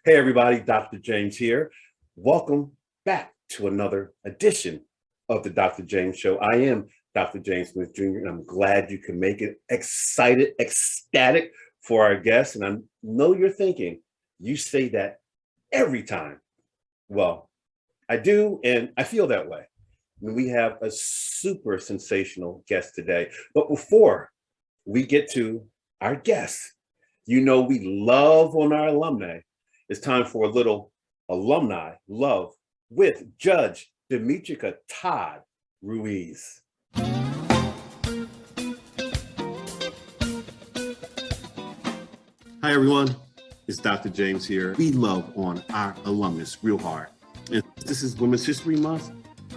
Hey everybody, Dr. James here. Welcome back to another edition of the Dr. James Show. I am Dr. James Smith Jr. and I'm glad you can make it. Excited, ecstatic for our guests. And I know you're thinking, you say that every time. Well, I do, and I feel that way. And we have a super sensational guest today. But before we get to our guests, you know we love on our alumni. It's time for a little alumni love with Judge Demetrica Todd Ruiz. Hi, everyone. It's Dr. James here. We love on our alumnus real hard. And this is Women's History Month.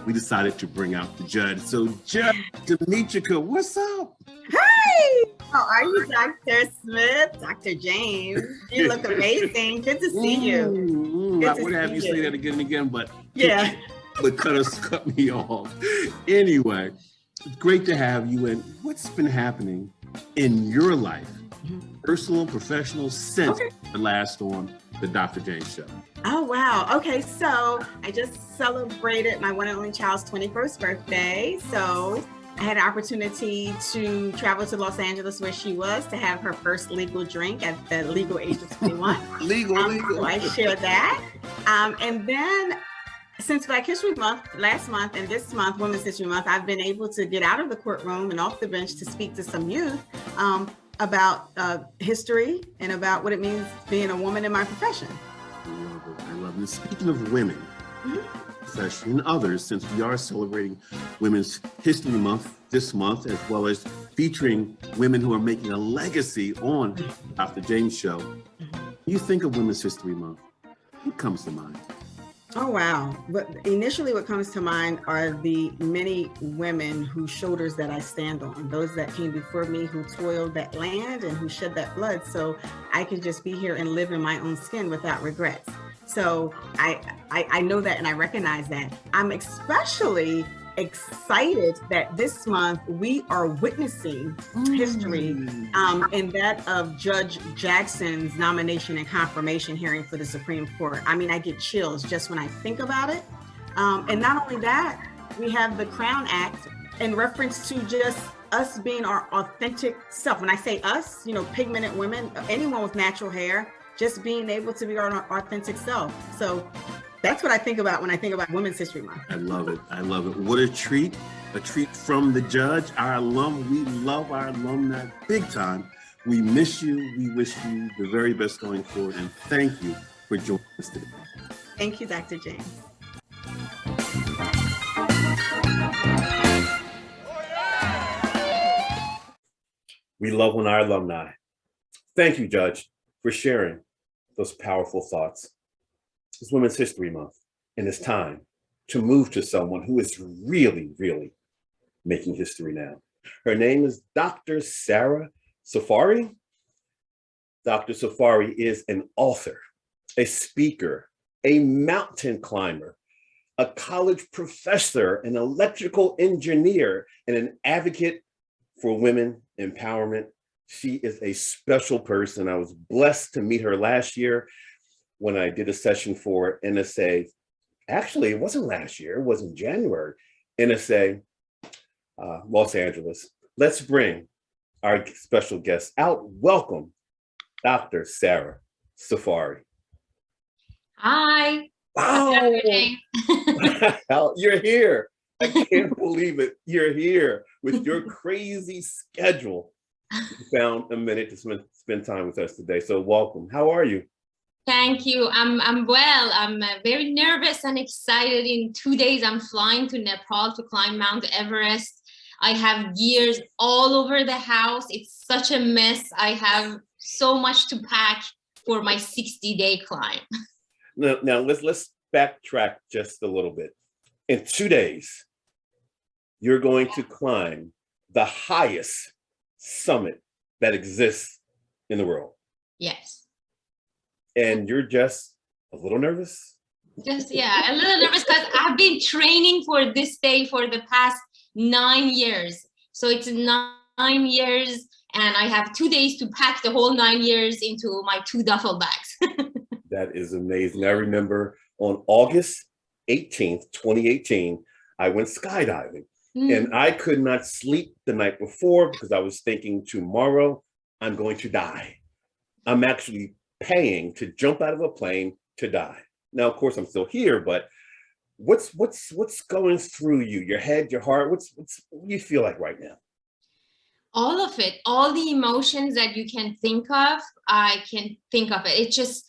We decided to bring out the judge. So, Judge Demetrica, what's up? Hi! How are you, Dr. Smith? Dr. James? You look amazing. Good to see you. I would have you say that again and again, but yeah. But cut me off. Anyway, it's great to have you. And what's been happening in your life, personal and professional, since the last on the Dr. James Show? Oh, wow. Okay, so I just celebrated my one and only child's 21st birthday. So I had an opportunity to travel to Los Angeles where she was to have her first legal drink at the legal age of 21. legal. So I shared that. And then since Black History Month, last month and this month, Women's History Month, I've been able to get out of the courtroom and off the bench to speak to some youth about history and about what it means being a woman in my profession. I love it. Speaking of women, profession and others, since we are celebrating Women's History Month this month, as well as featuring women who are making a legacy on Dr. James Show, you think of Women's History Month, what comes to mind? Oh, wow. But initially what comes to mind are the many women whose shoulders that I stand on, those that came before me, who toiled that land and who shed that blood so I can just be here and live in my own skin without regrets. So I know that and I recognize that. I'm especially excited that this month we are witnessing history in that of Judge Jackson's nomination and confirmation hearing for the Supreme Court. I mean, I get chills just when I think about it. And not only that, we have the Crown Act in reference to just us being our authentic self. When I say us, you know, pigmented women, anyone with natural hair, just being able to be our authentic self. So that's what I think about when I think about Women's History Month. I love it. What a treat from the judge, our alum. We love our alumni big time. We miss you. We wish you the very best going forward. And thank you for joining us today. Thank you, Dr. James. We love on our alumni. Thank you, Judge, for sharing those powerful thoughts. It's Women's History Month, and it's time to move to someone who is really, really making history now. Her name is Dr. Sara Safari. Dr. Safari is an author, a speaker, a mountain climber, a college professor, an electrical engineer, and an advocate for women empowerment. She is a special person. I was blessed to meet her last year when I did a session for NSA. Actually, it wasn't last year, it was in January, NSA, Los Angeles. Let's bring our special guest out. Welcome, Dr. Sara Safari. Hi. Wow. You're here. I can't believe it. You're here with your crazy schedule. You found a minute to spend time with us today. So welcome. How are you? Thank you. I'm well. I'm very nervous and excited. In 2 days, I'm flying to Nepal to climb Mount Everest. I have gears all over the house. It's such a mess. I have so much to pack for my 60-day climb. Now let's backtrack just a little bit. In 2 days, you're going to climb the highest summit that exists in the world. Yes. And you're just a little nervous? Just, yeah, a little nervous because I've been training for this day for the past 9 years. So it's 9 years and I have 2 days to pack the whole 9 years into my 2 duffel bags. That is amazing. I remember on August 18th, 2018, I went skydiving. And I could not sleep the night before because I was thinking tomorrow I'm going to die. I'm actually paying to jump out of a plane to die. Now, of course, I'm still here, but what's going through you, your head, your heart? What do you feel like right now? All of it, all the emotions that you can think of, I can think of it. It's just,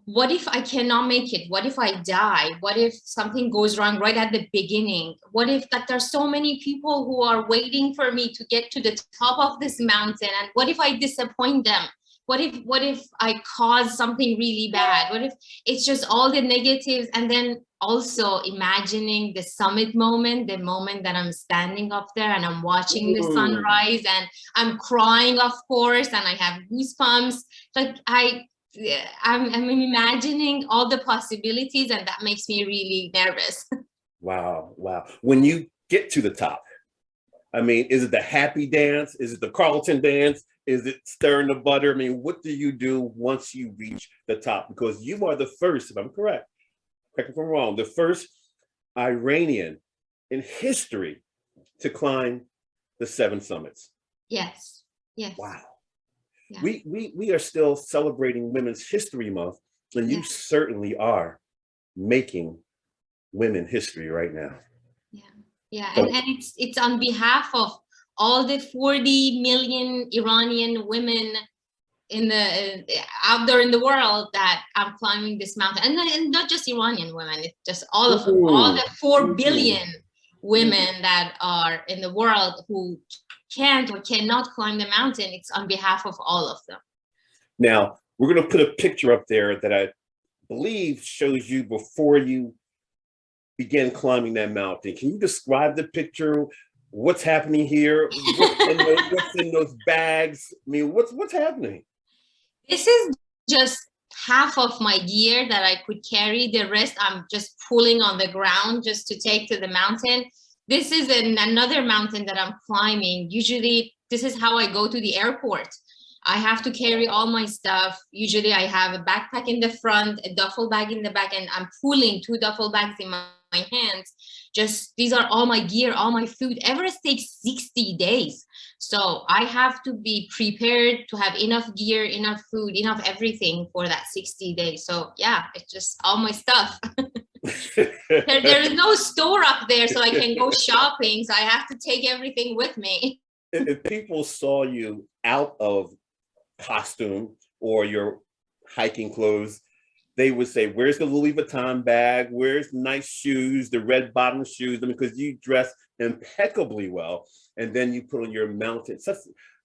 what if I cannot make it? What if I die? What if something goes wrong right at the beginning? What if that there's so many people who are waiting for me to get to the top of this mountain? And what if I disappoint them? What if I cause something really bad? What if it's just all the negatives? And then also imagining the summit moment, the moment that I'm standing up there and I'm watching the sunrise and I'm crying, of course, and I have goosebumps. Like I'm imagining all the possibilities, and that makes me really nervous. Wow. When you get to the top, I mean, is it the happy dance? Is it the Carlton dance? Is it stirring the butter? I mean, what do you do once you reach the top? Because you are the first, if I'm correct me if I'm wrong, the first Iranian in history to climb the 7 summits. Yes. Wow. Yeah. We are still celebrating Women's History Month, and you certainly are making women history right now. Yeah, So, and it's on behalf of all the 40 million Iranian women in the out there in the world that I'm climbing this mountain, and not just Iranian women, it's just all of them, all the 4 billion women that are in the world who can't or cannot climb the mountain. It's on behalf of all of them. now we're going to put a picture up there that I believe shows you before you began climbing that mountain. Can you describe the picture? What's happening here? What's in those bags? I mean, what's happening? This is just half of my gear that I could carry. The rest I'm just pulling on the ground just to take to the mountain. This is another mountain that I'm climbing. Usually this is how I go to the airport. I have to carry all my stuff. Usually I have a backpack in the front, a duffel bag in the back, and I'm pulling 2 duffel bags in my hands. Just these are all my gear, all my food. Everest takes 60 days. So I have to be prepared to have enough gear, enough food, enough everything for that 60 days. So yeah, it's just all my stuff. There is no store up there so I can go shopping. So I have to take everything with me. If people saw you out of costume or your hiking clothes, they would say, where's the Louis Vuitton bag? Where's nice shoes, the red bottom shoes? I mean, because you dress impeccably well. And then you put on your mountain, such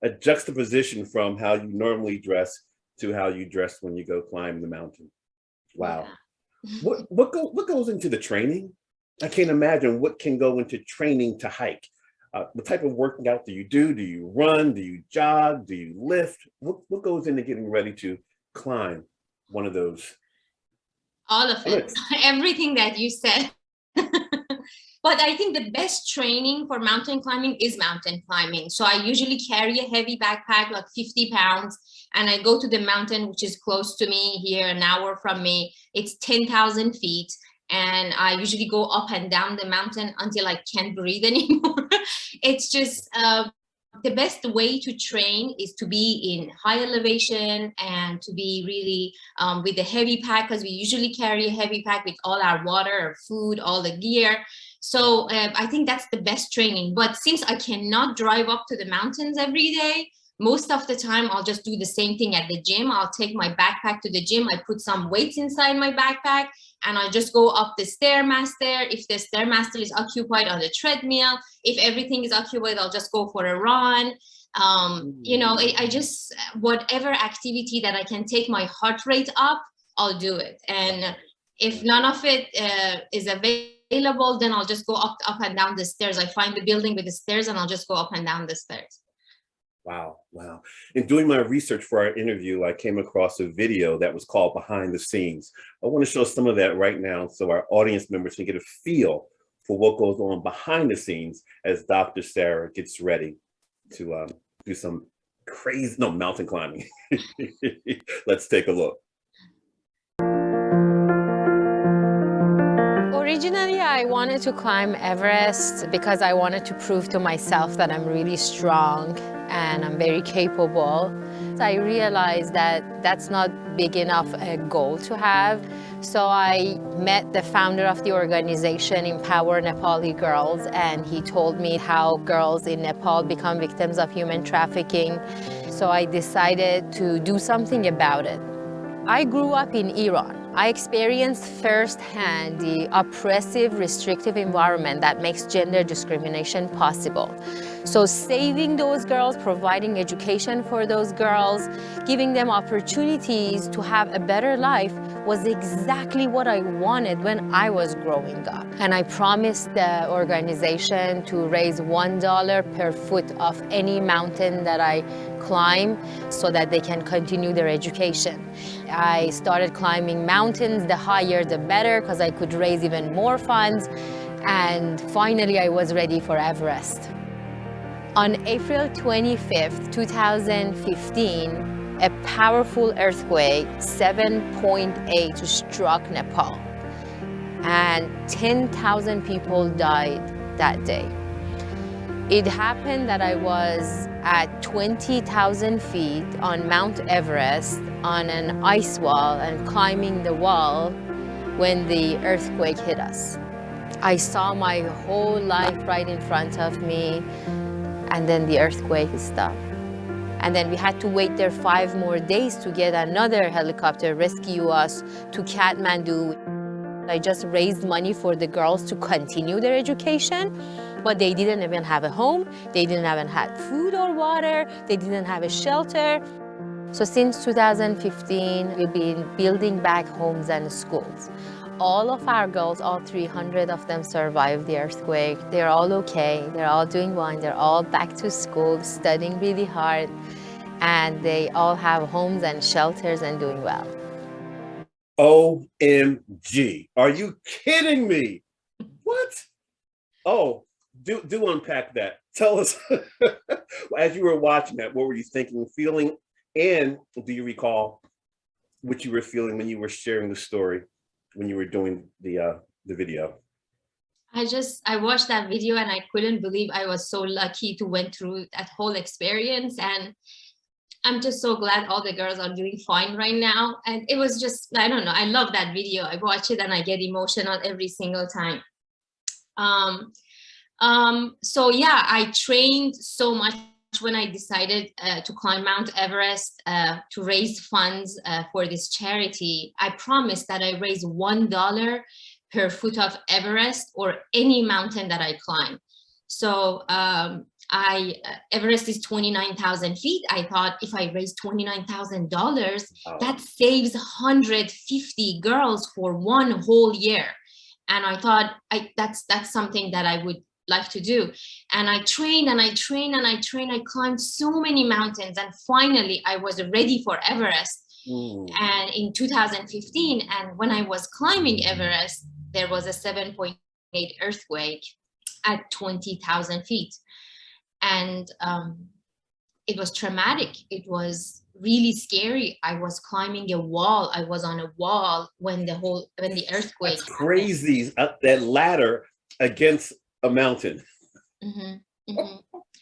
a juxtaposition from how you normally dress to how you dress when you go climb the mountain. Wow. Yeah. What goes into the training? I can't imagine what can go into training to hike. What type of working out do you do? Do you run? Do you jog? Do you lift? What goes into getting ready to climb one of those? All of it, everything that you said. But I think the best training for mountain climbing is mountain climbing. So I usually carry a heavy backpack, like 50 pounds, and I go to the mountain, which is close to me here, an hour from me. It's 10,000 feet. And I usually go up and down the mountain until I can't breathe anymore. It's just the best way to train is to be in high elevation and to be really with a heavy pack, because we usually carry a heavy pack with all our water, our food, all the gear. So I think that's the best training. But since I cannot drive up to the mountains every day, most of the time I'll just do the same thing at the gym. I'll take my backpack to the gym. I put some weights inside my backpack and I just go up the Stairmaster. If the Stairmaster is occupied, on the treadmill. If everything is occupied, I'll just go for a run. You know, I just, whatever activity that I can take my heart rate up, I'll do it. And if none of it is available, then I'll just go up and down the stairs. I find the building with the stairs and I'll just go up and down the stairs. Wow. In doing my research for our interview, I came across a video that was called Behind the Scenes. I want to show some of that right now so our audience members can get a feel for what goes on behind the scenes as Dr. Sara gets ready to do some crazy mountain climbing. Let's take a look. Originally, I wanted to climb Everest because I wanted to prove to myself that I'm really strong and I'm very capable. I realized that that's not big enough a goal to have. So I met the founder of the organization, Empower Nepali Girls, and he told me how girls in Nepal become victims of human trafficking. So I decided to do something about it. I grew up in Iran. I experienced firsthand the oppressive, restrictive environment that makes gender discrimination possible. So saving those girls, providing education for those girls, giving them opportunities to have a better life was exactly what I wanted when I was growing up. And I promised the organization to raise $1 per foot of any mountain that I climb so that they can continue their education. I started climbing mountains, the higher the better, because I could raise even more funds. And finally, I was ready for Everest. On April 25th, 2015, a powerful earthquake, 7.8, struck Nepal. And 10,000 people died that day. It happened that I was at 20,000 feet on Mount Everest on an ice wall and climbing the wall when the earthquake hit us. I saw my whole life right in front of me, and then the earthquake stopped. And then we had to wait there 5 more days to get another helicopter rescue us to Kathmandu. I just raised money for the girls to continue their education, but they didn't even have a home, they didn't even have food or water, they didn't have a shelter. So since 2015, we've been building back homes and schools. All of our girls, all 300 of them survived the earthquake. They're all okay, they're all doing fine, they're all back to school, studying really hard, and they all have homes and shelters and doing well. OMG. Are you kidding me? What? Oh, do unpack that. Tell us, as you were watching that, what were you thinking, feeling, and do you recall what you were feeling when you were sharing the story, when you were doing the video? I watched that video and I couldn't believe I was so lucky to went through that whole experience. And I'm just so glad all the girls are doing fine right now. And it was just, I don't know, I love that video. I watch it and I get emotional every single time. So yeah, I trained so much when I decided to climb Mount Everest to raise funds for this charity. I promised that I raise $1 per foot of Everest or any mountain that I climb. So Everest is 29,000 feet. I thought if I raise $29,000, that saves 150 girls for one whole year. And I thought that's something that I would like to do. And I trained and I trained and I trained. I climbed so many mountains, and finally I was ready for Everest. And in 2015, and when I was climbing Everest, there was a 7.8 earthquake at 20,000 feet. And it was traumatic. It was really scary. I was climbing a wall. I was on a wall when the earthquake. That's crazy. That ladder against a mountain.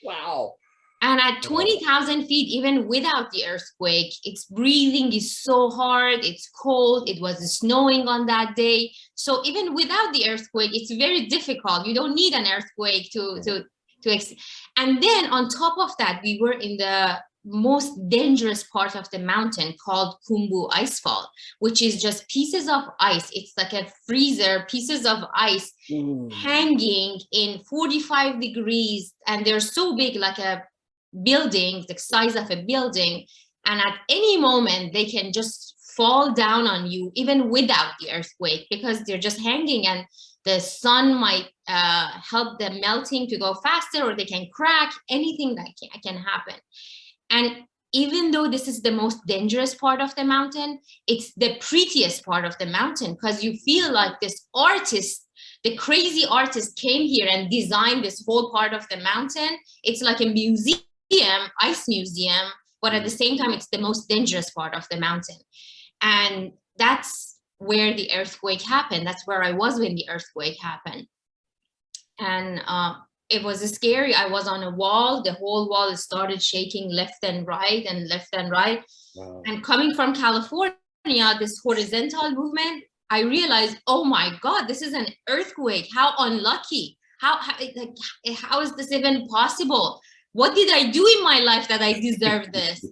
Wow. And at 20,000 feet, even without the earthquake, its breathing is so hard. It's cold. It was snowing on that day. So even without the earthquake, it's very difficult. You don't need an earthquake and then on top of that, we were in the most dangerous part of the mountain called Khumbu Ice Fall, which is just pieces of ice. It's like a freezer, pieces of ice hanging in 45 degrees. And they're so big, like a building, the size of a building. And at any moment, they can just fall down on you, even without the earthquake, because they're just hanging, and the sun might help the melting to go faster, or they can crack. Anything that can happen. And even though this is the most dangerous part of the mountain, it's the prettiest part of the mountain, because you feel like this artist, the crazy artist, came here and designed this whole part of the mountain. It's like a museum, ice museum, but at the same time, it's the most dangerous part of the mountain. And that's where the earthquake happened. That's where I was when the earthquake happened. And it was scary. I was on a wall. The whole wall started shaking left and right and left and right. Wow. And coming from California, this horizontal movement, I realized, oh my God, this is an earthquake. How unlucky. How is this even possible? What did I do in my life that I deserve this?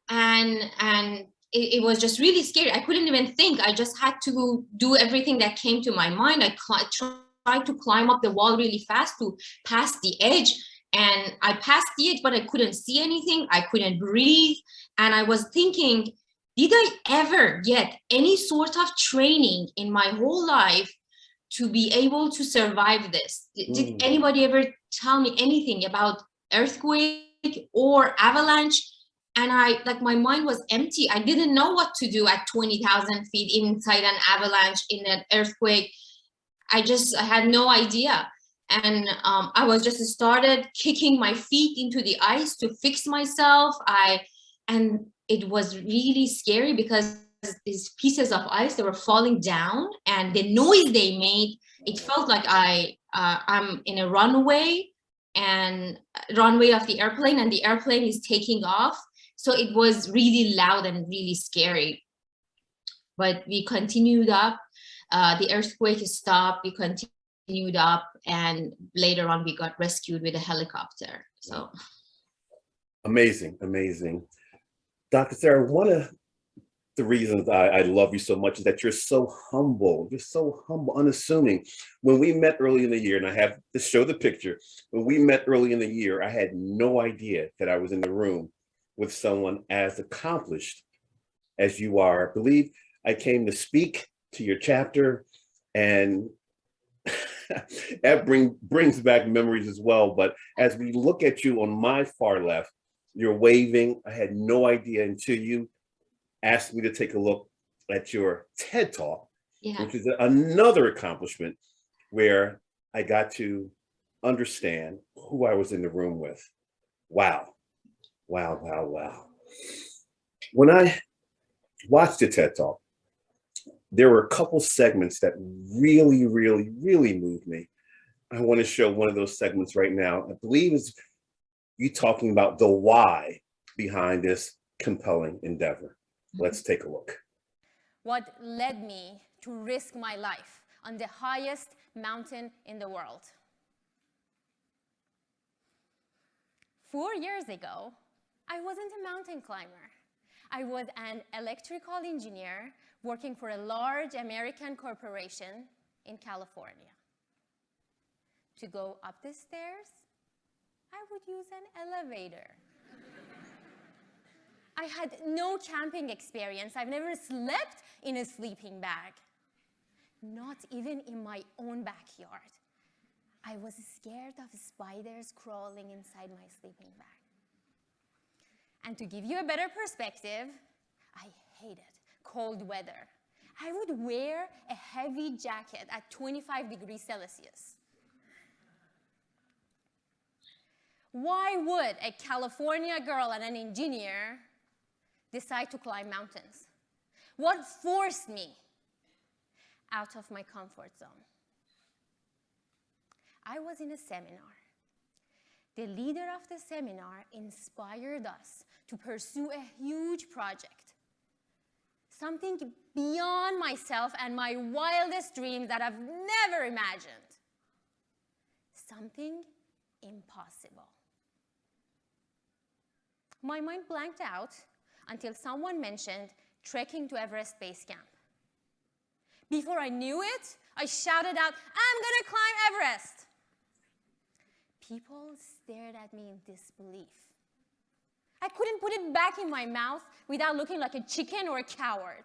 And it was just really scary. I couldn't even think. I just had to do everything that came to my mind. I tried to climb up the wall really fast to pass the edge. And I passed the edge, but I couldn't see anything. I couldn't breathe. And I was thinking, did I ever get any sort of training in my whole life to be able to survive this? Did anybody ever tell me anything about earthquake or avalanche? And my mind was empty. I didn't know what to do at 20,000 feet inside an avalanche, in an earthquake. I had no idea. And I was just started kicking my feet into the ice to fix myself. And it was really scary because these pieces of ice, they were falling down, and the noise they made, it felt like I'm in a runway of the airplane, and the airplane is taking off. So it was really loud and really scary. But we continued up. The earthquake stopped. We continued up, and later on we got rescued with a helicopter. So amazing, amazing. Dr. Sara, one of the reasons I love you so much is that you're so humble. You're so humble, unassuming. When we met early in the year, and I have to show the picture, when we met early in the year, I had no idea that I was in the room with someone as accomplished as you are. I believe I came to speak to your chapter, and that brings back memories as well. But as we look at you on my far left, you're waving. I had no idea until you asked me to take a look at your TED Talk, which is another accomplishment where I got to understand who I was in the room with. Wow. Wow, wow, wow. When I watched the TED Talk, there were a couple segments that really, really, really moved me. I want to show one of those segments right now. I believe it's you talking about the why behind this compelling endeavor. Let's take a look. What led me to risk my life on the highest mountain in the world? 4 years ago, I wasn't a mountain climber. I was an electrical engineer working for a large American corporation in California. To go up the stairs, I would use an elevator. I had no camping experience. I've never slept in a sleeping bag, not even in my own backyard. I was scared of spiders crawling inside my sleeping bag. And to give you a better perspective, I hated cold weather. I would wear a heavy jacket at 25 degrees Celsius. Why would a California girl and an engineer decide to climb mountains? What forced me out of my comfort zone? I was in a seminar. The leader of the seminar inspired us to pursue a huge project, something beyond myself and my wildest dreams that I've never imagined, something impossible. My mind blanked out until someone mentioned trekking to Everest Base Camp. Before I knew it, I shouted out, "I'm gonna climb Everest!" People stared at me in disbelief. I couldn't put it back in my mouth without looking like a chicken or a coward.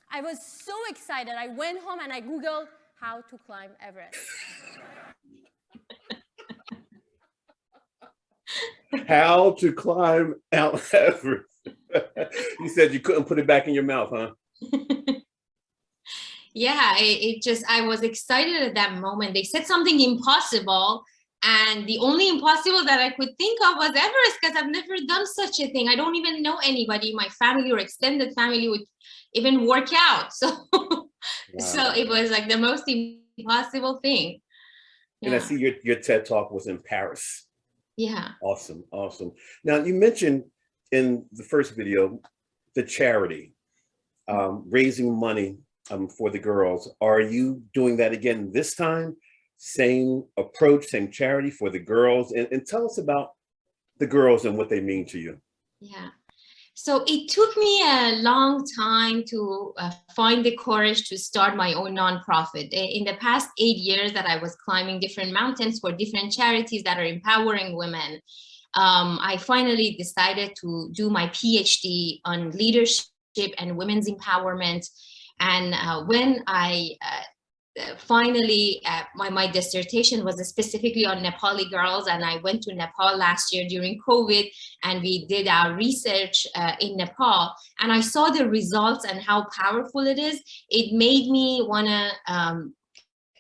I was so excited, I went home and I Googled how to climb Everest. How to climb Mount Everest. You said you couldn't put it back in your mouth, huh? Yeah, I was excited at that moment. They said something impossible, and the only impossible that I could think of was Everest, because I've never done such a thing. I don't even know anybody in my family or extended family even work out. So, so Wow. it was like the most impossible thing. And I Yeah. see your TED Talk was in Paris. Yeah. Awesome, awesome. Now you mentioned in the first video the charity, raising money for the girls. Are you doing that again this time? Same approach, same charity for the girls, and tell us about the girls and what they mean to you. Yeah. So it took me a long time to find the courage to start my own nonprofit. In the past 8 years that I was climbing different mountains for different charities that are empowering women, I finally decided to do my PhD on leadership and women's empowerment. And when I finally, my dissertation was specifically on Nepali girls, and I went to Nepal last year during COVID, and we did our research in Nepal, and I saw the results and how powerful it is. It made me want to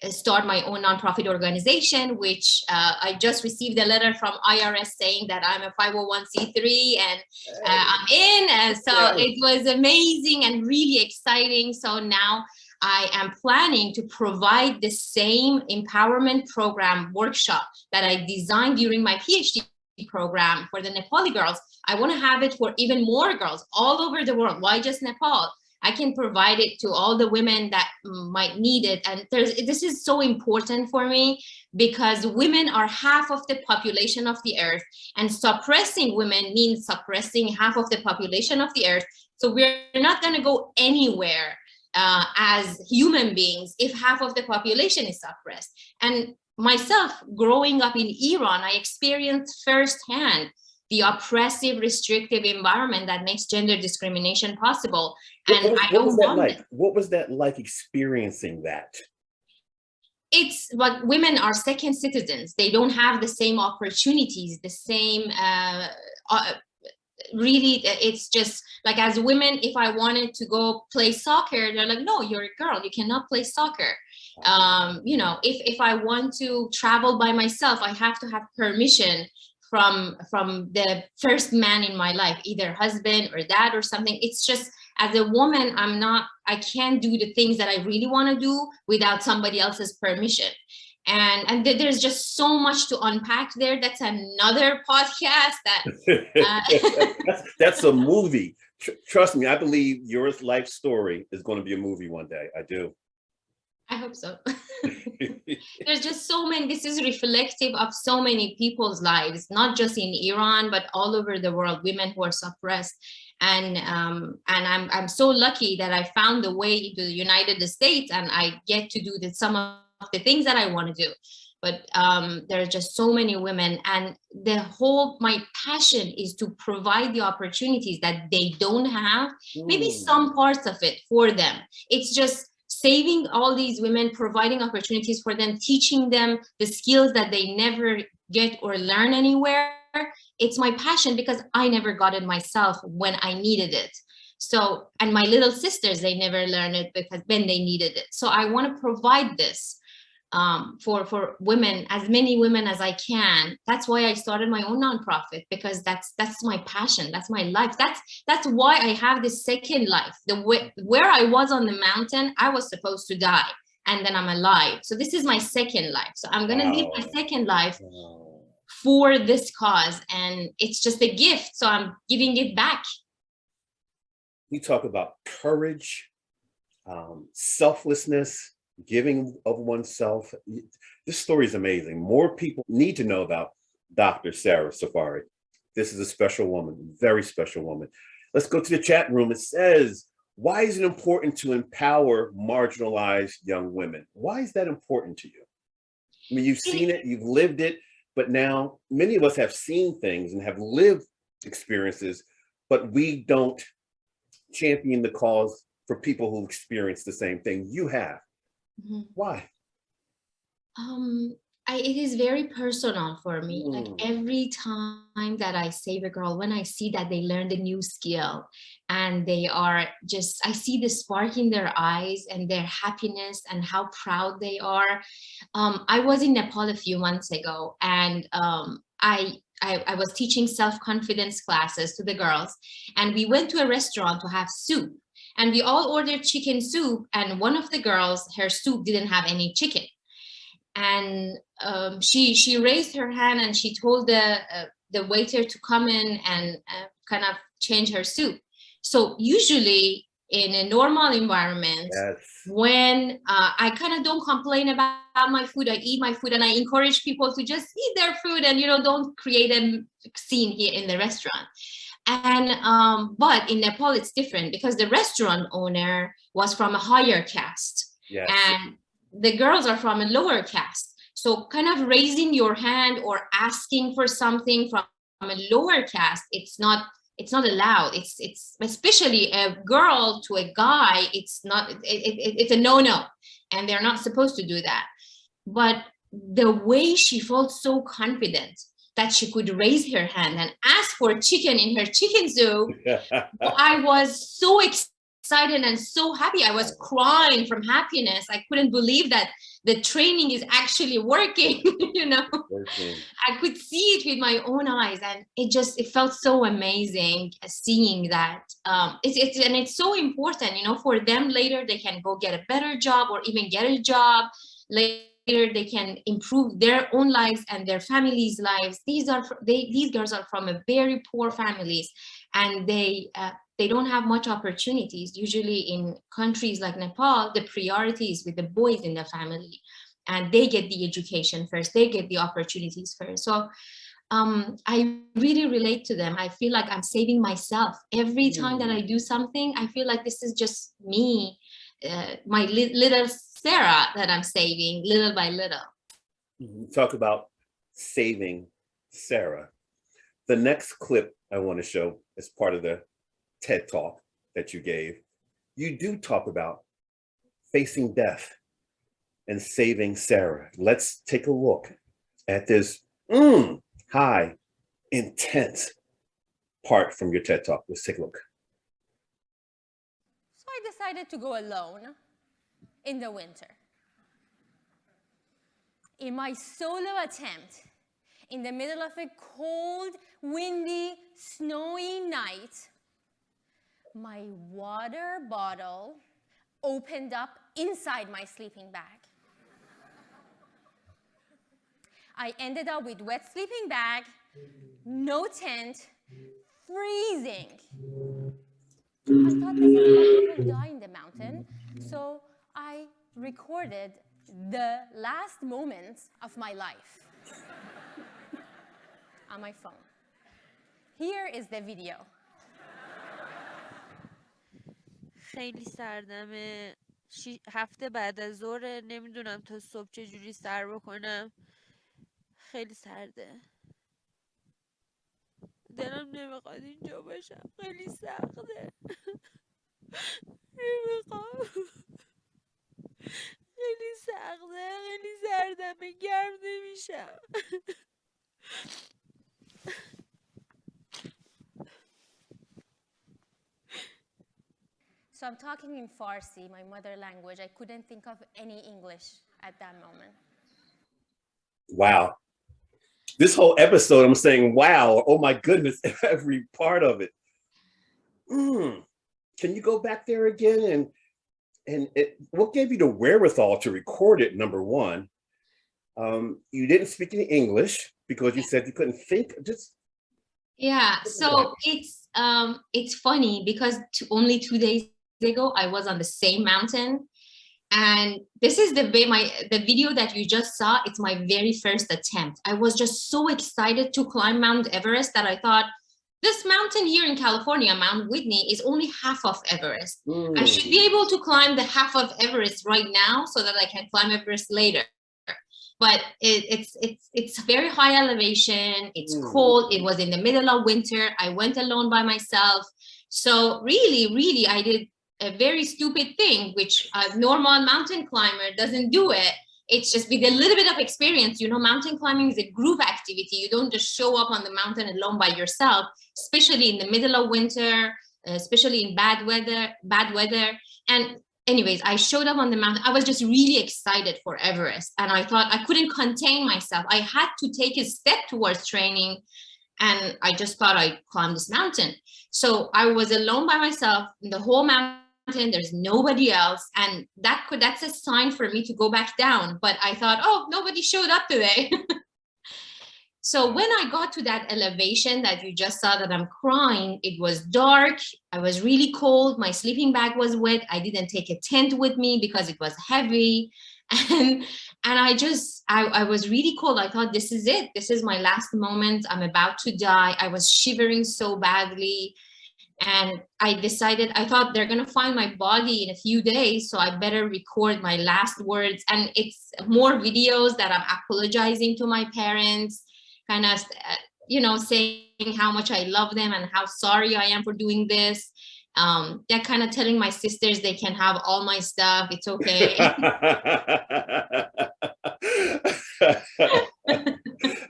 start my own nonprofit organization, which I just received a letter from IRS saying that I'm a 501c3 and I'm in. So it was amazing and really exciting. So now I am planning to provide the same empowerment program workshop that I designed during my PhD program for the Nepali girls. I want to have it for even more girls all over the world. Why just Nepal? I can provide it to all the women that might need it. And this is so important for me because women are half of the population of the earth, and suppressing women means suppressing half of the population of the earth. So we're not going to go anywhere as human beings if half of the population is suppressed. And myself, growing up in Iran, I experienced firsthand the oppressive, restrictive environment that makes gender discrimination possible. And what was that like? What was that like experiencing that? It's what women are second citizens. They don't have the same opportunities, the same really, it's just like, as women, if I wanted to go play soccer, they're like, no, you're a girl, you cannot play soccer. You know, if I want to travel by myself, I have to have permission from the first man in my life, either husband or dad or something. It's just, as a woman, I can't do the things that I really want to do without somebody else's permission. And there's just so much to unpack there. That's another podcast that's a movie. Trust me, I believe your life story is going to be a movie one day. I do. I hope so. There's just so many, this is reflective of so many people's lives, not just in Iran, but all over the world, women who are suppressed. And I'm so lucky that I found the way into the United States, and I get to do some of the things that I want to do. But there are just so many women, and my passion is to provide the opportunities that they don't have, maybe some parts of it for them. It's just saving all these women, providing opportunities for them, teaching them the skills that they never get or learn anywhere. It's my passion because I never got it myself when I needed it. So, and my little sisters, they never learned it because when they needed it. So I want to provide this for women, as many women as I can. That's why I started my own nonprofit, because that's my passion. That's my life. That's why I have this second life. Where I was on the mountain, I was supposed to die, and then I'm alive. So this is my second life. So I'm gonna live my second life for this cause, and it's just a gift. So I'm giving it back. You talk about courage, selflessness, giving of oneself. This story is amazing. More people need to know about Dr. Sara Safari. This is a special woman, very special woman. Let's go to the chat room. It says, why is it important to empower marginalized young women? Why is that important to you? I mean, you've seen it, you've lived it, but now many of us have seen things and have lived experiences, but we don't champion the cause for people who experience the same thing you have. Mm-hmm. Why? It is very personal for me. Like every time that I save a girl, when I see that they learned a new skill and they are just, I see the spark in their eyes and their happiness and how proud they are. I was in Nepal a few months ago, and I was teaching self-confidence classes to the girls, and we went to a restaurant to have soup. And we all ordered chicken soup, and one of the girls, her soup didn't have any chicken. And she raised her hand and she told the waiter to come in and kind of change her soup. So usually in a normal environment, Yes. when I kind of don't complain about my food, I eat my food, and I encourage people to just eat their food and, you know, don't create a scene here in the restaurant. And but in Nepal it's different, because the restaurant owner was from a higher caste. Yes. And the girls are from a lower caste. So kind of raising your hand or asking for something from a lower caste, it's not allowed. It's especially a girl to a guy, it's a no-no, and they're not supposed to do that. But the way she felt so confident that she could raise her hand and ask for chicken in her chicken soup, I was so excited and so happy. I was crying from happiness. I couldn't believe that the training is actually working. You know, I could see it with my own eyes, and it felt so amazing seeing that. It's so important, you know, for them later they can go get a better job or even get a job later. They can improve their own lives and their families' lives. These girls are from a very poor families, and they don't have much opportunities. Usually in countries like Nepal, the priority is with the boys in the family, and they get the education first, they get the opportunities first. So I really relate to them. I feel like I'm saving myself every time that I do something. I feel like this is just me, my little Sara that I'm saving little by little. Talk about saving Sara. The next clip I want to show as part of the TED Talk that you gave, you do talk about facing death and saving Sara. Let's take a look at this high, intense part from your TED Talk. Let's take a look. So I decided to go alone in the winter. In my solo attempt, in the middle of a cold, windy, snowy night, my water bottle opened up inside my sleeping bag. I ended up with wet sleeping bag, no tent, freezing. I thought this is how people die in the mountain, so I recorded the last moments of my life on my phone. Here is the video. خیلی سردمه. 7 بعد از ظهر، نمیدونم تا صبح چجوری سر بکنم. خیلی سرده. دلم نمیخواد اینجا باشم. خیلی سخته. نمیخوام. خیلی سخته. خیلی سردمه. گرم نمیشم. So I'm talking in Farsi, my mother language. I couldn't think of any English at that moment. Wow. This whole episode, I'm saying, wow, oh my goodness, every part of it. Can you go back there again? And what gave you the wherewithal to record it, number one? You didn't speak any English because you said you couldn't think. Yeah, so it's funny because only 2 days ago I was on the same mountain, and this is the video that you just saw. It's my very first attempt. I was just so excited to climb Mount Everest that I thought, this mountain here in California, Mount Whitney, is only half of Everest. I should be able to climb the half of Everest right now so that I can climb Everest later. But it's very high elevation. It's cold. It was in the middle of winter. I went alone by myself. So really, I did a very stupid thing, which a normal mountain climber doesn't do it. It's just with a little bit of experience. You know, mountain climbing is a group activity. You don't just show up on the mountain alone by yourself, especially in the middle of winter, especially in bad weather. And anyways, I showed up on the mountain. I was just really excited for Everest. And I thought I couldn't contain myself. I had to take a step towards training. And I just thought I'd climb this mountain. So I was alone by myself. The whole mountain there's nobody else. And that's a sign for me to go back down. But I thought, oh, nobody showed up today. So when I got to that elevation that you just saw that I'm crying, it was dark. I was really cold. My sleeping bag was wet. I didn't take a tent with me because it was heavy. And I was really cold. I thought, this is it. This is my last moment. I'm about to die. I was shivering so badly. And I decided, I thought they're going to find my body in a few days. So I better record my last words. And it's more videos that I'm apologizing to my parents, kind of, saying how much I love them and how sorry I am for doing this. They're kind of telling my sisters they can have all my stuff. It's okay.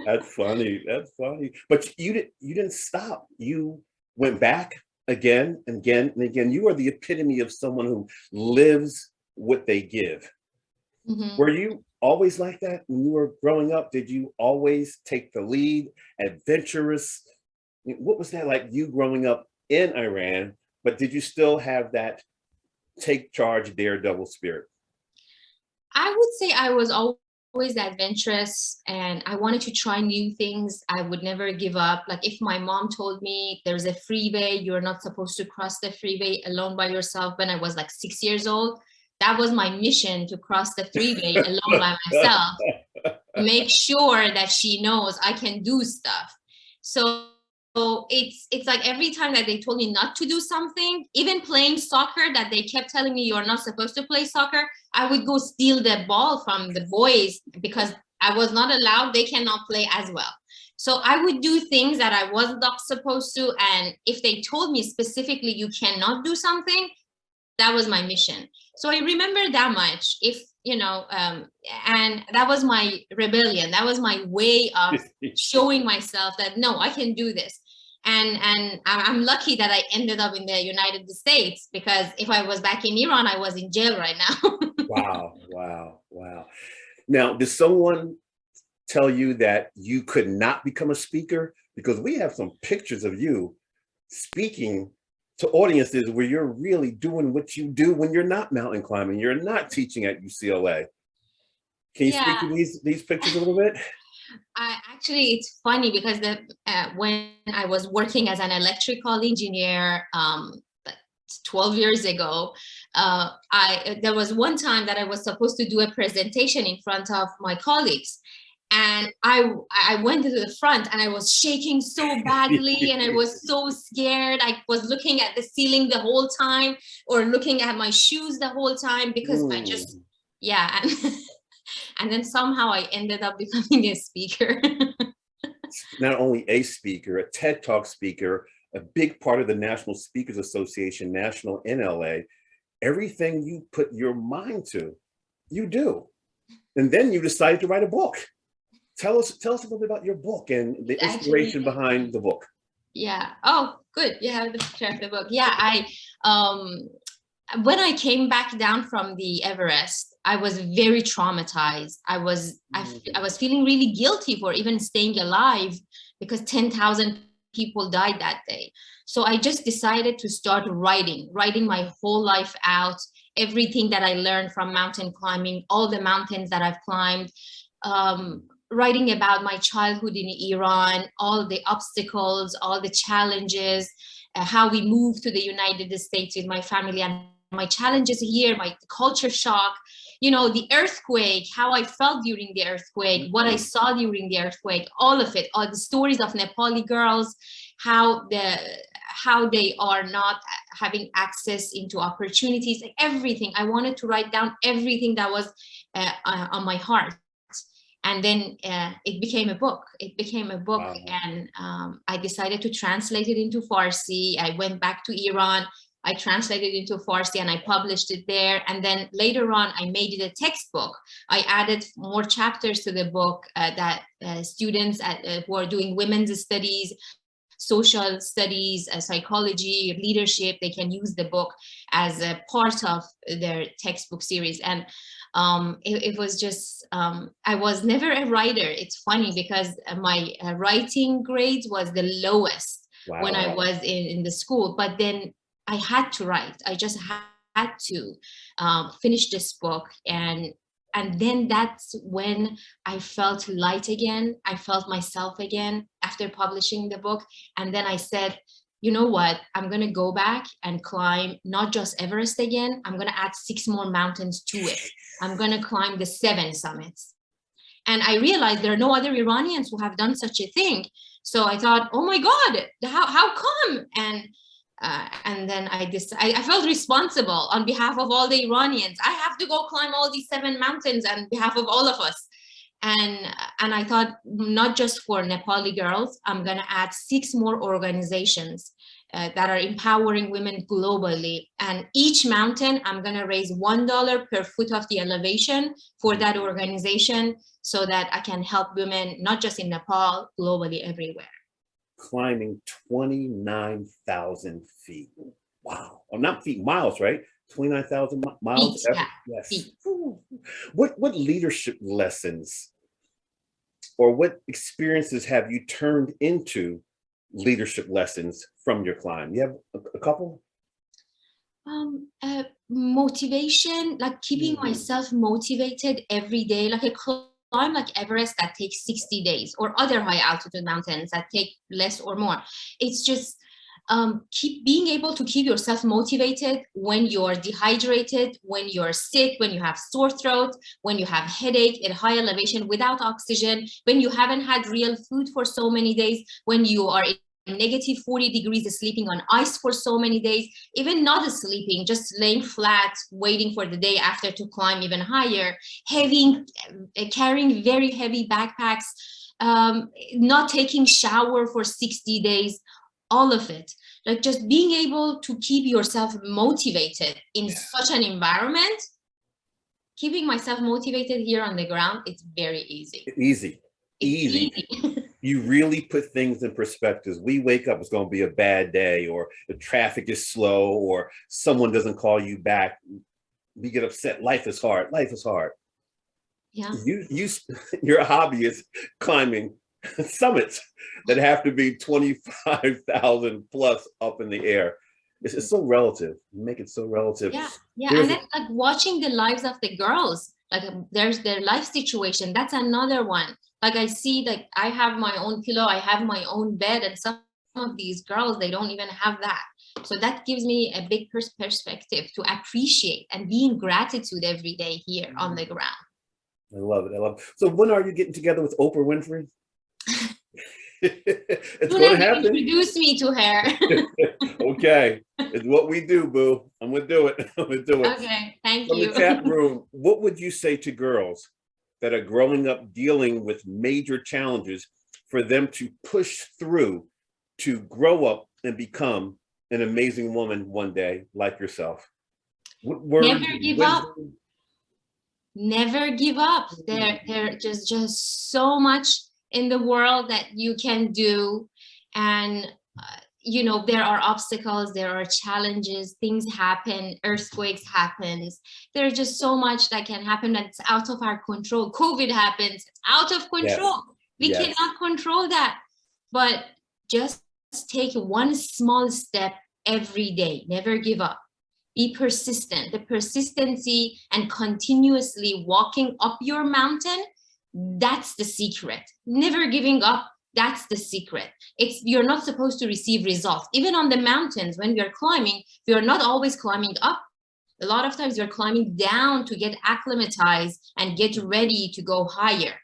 That's funny. That's funny. But you didn't stop. You went back again and again and again. You are the epitome of someone who lives what they give. Mm-hmm. Were you always like that when you were growing up? Did you always take the lead, adventurous? What was that like, you growing up in Iran? But did you still have that take charge, daredevil spirit? I would say I was always adventurous and I wanted to try new things. I would never give up. Like if my mom told me there's a freeway, you're not supposed to cross the freeway alone by yourself when I was like 6 years old, that was my mission, to cross the freeway alone by myself, to make sure that she knows I can do stuff. So it's like every time that they told me not to do something, even playing soccer, that they kept telling me you're not supposed to play soccer, I would go steal the ball from the boys because I was not allowed. They cannot play as well. So I would do things that I was not supposed to. And if they told me specifically, you cannot do something, that was my mission. So I remember that much. And that was my rebellion. That was my way of showing myself that, no, I can do this. And I'm lucky that I ended up in the United States, because if I was back in Iran, I was in jail right now. Wow. Now, did someone tell you that you could not become a speaker? Because we have some pictures of you speaking to audiences where you're really doing what you do when you're not mountain climbing, you're not teaching at UCLA. Can you speak to these pictures a little bit? Actually, it's funny because when I was working as an electrical engineer 12 years ago, there was one time that I was supposed to do a presentation in front of my colleagues. And I went to the front and I was shaking so badly and I was so scared. I was looking at the ceiling the whole time, or looking at my shoes the whole time, because I just, and then somehow I ended up becoming a speaker. Not only a speaker, a TED Talk speaker, a big part of the National Speakers Association, national in LA. Everything you put your mind to, you do. And then you decided to write a book. Tell us a little bit about your book and the inspiration behind the book. Yeah. Oh, good. You have the picture of the book. Yeah. When I came back down from the Everest, I was very traumatized. I was feeling really guilty for even staying alive, because 10,000 people died that day. So I just decided to start writing my whole life out, everything that I learned from mountain climbing, all the mountains that I've climbed, writing about my childhood in Iran, all the obstacles, all the challenges, how we moved to the United States with my family, and my challenges here, my culture shock, the earthquake, how I felt during the earthquake, what I saw during the earthquake, all of it, all the stories of Nepali girls, how they are not having access into opportunities, like everything. I wanted to write down everything that was on my heart. And then it became a book. Wow. And I decided to translate it into Farsi. I went back to Iran. I translated it into Farsi and I published it there. And then later on, I made it a textbook. I added more chapters to the book that students who are doing women's studies, social studies, psychology, leadership, they can use the book as a part of their textbook series. And it was just, I was never a writer. It's funny because my writing grades was the lowest when I was in the school, but then I had to write. I just to finish this book. And then that's when I felt light again. I felt myself again after publishing the book. And then I said, you know what? I'm going to go back and climb not just Everest again. I'm going to add 6 more mountains to it. I'm going to climb the 7 summits. And I realized there are no other Iranians who have done such a thing. So I thought, oh my God, how come? And then I felt responsible on behalf of all the Iranians. I have to go climb all these 7 mountains on behalf of all of us. And I thought, not just for Nepali girls, I'm going to add 6 more organizations that are empowering women globally. And each mountain, I'm going to raise $1 per foot of the elevation for that organization so that I can help women, not just in Nepal, globally everywhere. Climbing 29,000 feet. Wow. Oh, not feet, miles, right? 29,000 miles. Feet, yeah. Yes. Feet. What leadership lessons or what experiences have you turned into leadership lessons from your climb? You have a couple? Motivation, like keeping myself motivated every day, like a climb like Everest that takes 60 days, or other high altitude mountains that take less or more. It's just keep being able to keep yourself motivated when you're dehydrated, when you're sick, when you have sore throat, when you have headache at high elevation without oxygen, when you haven't had real food for so many days, when you are in negative 40 degrees sleeping on ice for so many days, even not sleeping, just laying flat, waiting for the day after to climb even higher, carrying very heavy backpacks, not taking shower for 60 days, all of it. Like just being able to keep yourself motivated in such an environment, keeping myself motivated here on the ground, it's very easy. Easy. You really put things in perspectives. We wake up, it's going to be a bad day, or the traffic is slow, or someone doesn't call you back. We get upset. Life is hard. Life is hard. Yeah. Your hobby is climbing summits that have to be 25,000 plus up in the air. It's so relative. You make it so relative. Yeah. And then like watching the lives of the girls, like there's their life situation. That's another one. Like I see, like I have my own pillow, I have my own bed, and some of these girls, they don't even have that. So that gives me a big perspective to appreciate and be in gratitude every day here on the ground. I love it. So when are you getting together with Oprah Winfrey? It's going to happen. Introduce me to her. Okay, it's what we do, boo. I'm gonna do it. Okay, thank you. From the chat room, what would you say to girls that are growing up dealing with major challenges for them to push through, to grow up and become an amazing woman one day like yourself? Never give up. Never give up. There's just so much in the world that you can do, and there are obstacles, there are challenges, things happen, earthquakes happens. There's just so much that can happen that's out of our control. COVID happens, it's out of control. We cannot control that, but just take one small step every day. Never give up. Be persistent. The persistency and continuously walking up your mountain, that's the secret. Never giving up, that's the secret. You're not supposed to receive results. Even on the mountains, when you're climbing, you're not always climbing up. A lot of times you're climbing down to get acclimatized and get ready to go higher.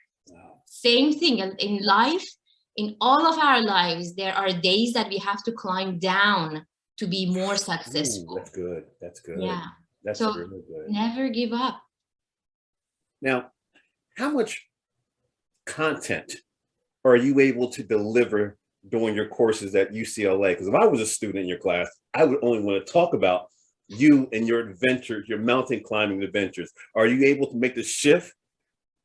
Same thing in life. In all of our lives, there are days that we have to climb down to be more successful. Ooh, that's good. Yeah. That's so really good. Never give up. Now, how much content are you able to deliver during your courses at UCLA? Because if I was a student in your class, I would only want to talk about you and your adventures, your mountain climbing adventures. Are you able to make the shift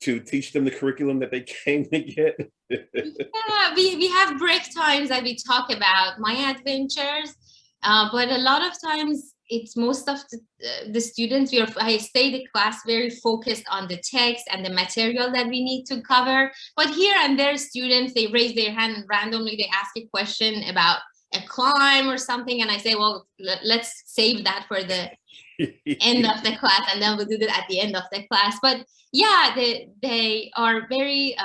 to teach them the curriculum that they came to get? Yeah, we have break times that we talk about my adventures, but a lot of times it's most of the students, I stay the class very focused on the text and the material that we need to cover. But here and there, students, they raise their hand and randomly they ask a question about a climb or something, and I say, well, let's save that for the end of the class, and then we'll do that at the end of the class. But yeah, they are very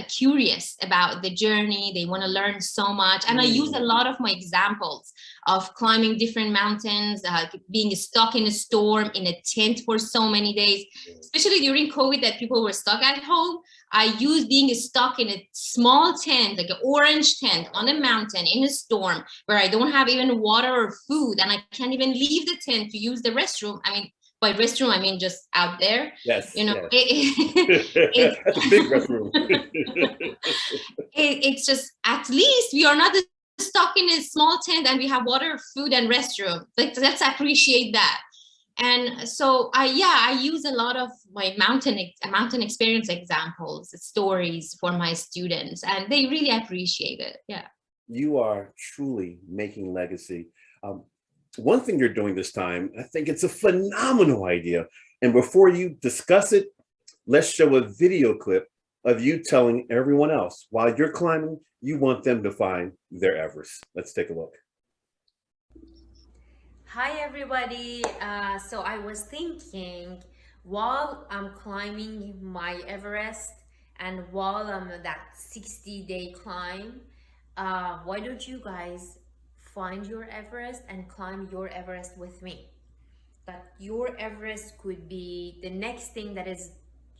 curious about the journey. They want to learn so much, and I use a lot of my examples of climbing different mountains, being stuck in a storm in a tent for so many days, especially during COVID that people were stuck at home. I use being stuck in a small tent, like an orange tent on a mountain in a storm where I don't have even water or food, and I can't even leave the tent to use the restroom. I mean, by restroom, I mean just out there. Yes. You know, Yes. That's a big restroom. It's just, at least we are not stuck in a small tent and we have water, food, and restroom. Like, let's appreciate that. And so I use a lot of my mountain experience examples, stories for my students, and they really appreciate it. Yeah. You are truly making legacy. One thing you're doing this time, I think it's a phenomenal idea. And before you discuss it, let's show a video clip of you telling everyone else while you're climbing, you want them to find their Everest. Let's take a look. Hi everybody. So I was thinking, while I'm climbing my Everest and while I'm on that 60-day climb, why don't you guys find your Everest and climb your Everest with me? That your Everest could be the next thing that is